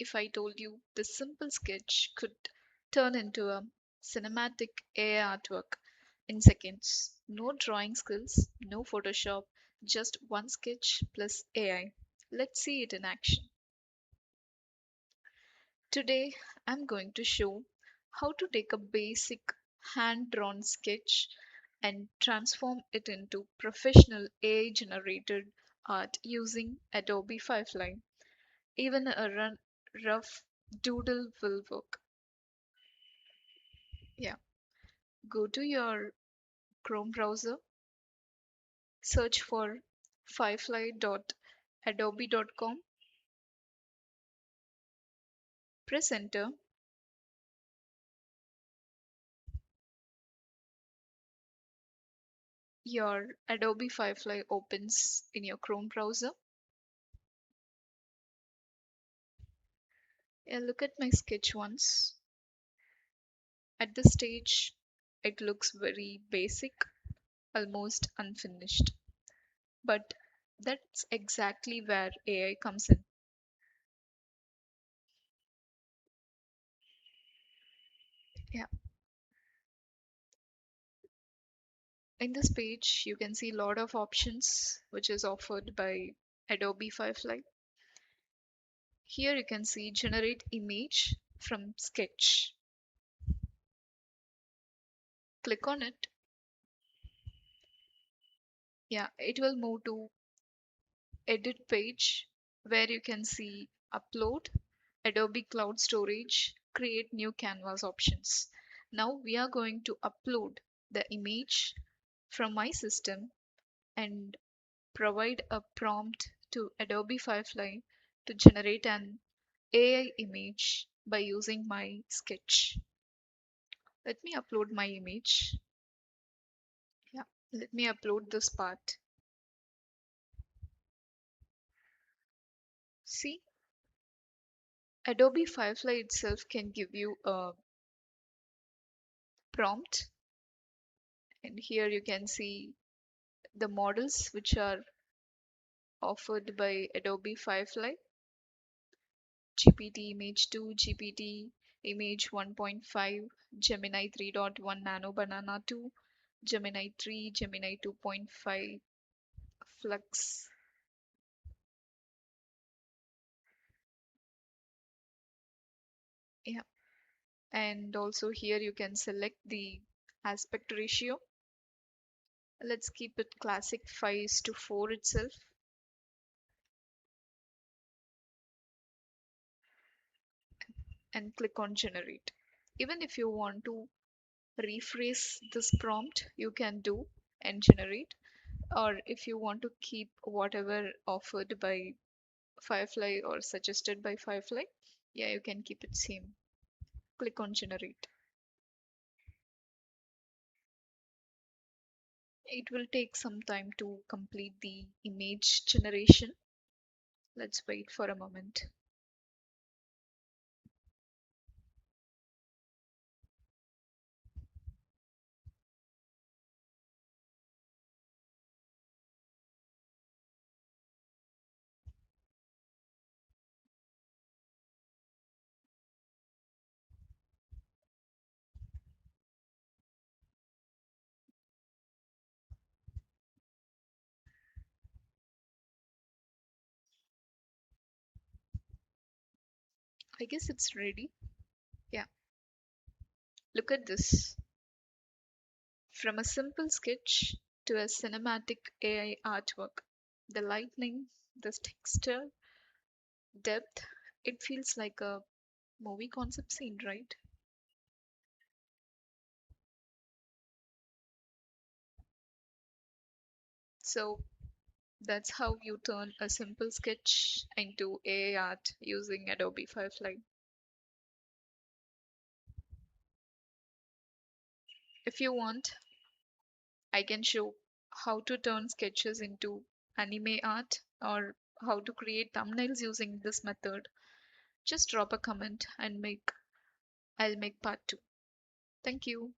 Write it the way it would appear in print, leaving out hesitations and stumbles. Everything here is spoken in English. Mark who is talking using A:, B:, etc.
A: if I told you this simple sketch could turn into a cinematic AI artwork in seconds? No drawing skills, no Photoshop, just one sketch plus AI. Let's see it in action. Today, I'm going to show how to take a basic hand drawn sketch and transform it into professional AI generated art using Adobe Firefly. Even a rough doodle will work. Yeah. Go to your Chrome browser, search for firefly.adobe.com, press enter. Your Adobe Firefly opens in your Chrome browser. Yeah, look at my sketch once. At this stage, it looks very basic, almost unfinished. But that's exactly where AI comes in. Yeah. In this page, you can see a lot of options which is offered by Adobe Firefly. Here you can see generate image from sketch. Click on it. Yeah, it will move to edit page where you can see upload, Adobe Cloud Storage, create new canvas options. Now we are going to upload the image from my system and provide a prompt to Adobe Firefly to generate an AI image by using my sketch. Let me upload my image. Yeah, let me upload this part. See, Adobe Firefly itself can give you a prompt, and here you can see the models which are offered by Adobe Firefly: GPT Image 2, GPT Image 1.5, Gemini 3.1 Nano Banana 2, Gemini 3, Gemini 2.5 Flux. Yeah, and also here you can select the aspect ratio. Let's keep it classic 5:4 itself, and click on generate. Even if you want to rephrase this prompt, you can do and generate. Or if you want to keep whatever offered by Firefly or suggested by Firefly, yeah, you can keep it same. Click on generate. It will take some time to complete the image generation. Let's wait for a moment. I guess it's ready. Yeah, look at this. From a simple sketch to a cinematic AI artwork. The lightning, the texture, depth, it feels like a movie concept scene, right? So that's how you turn a simple sketch into AI art using Adobe Firefly. If you want, I can show how to turn sketches into anime art or how to create thumbnails using this method. Just drop a comment and I'll make part 2. Thank you.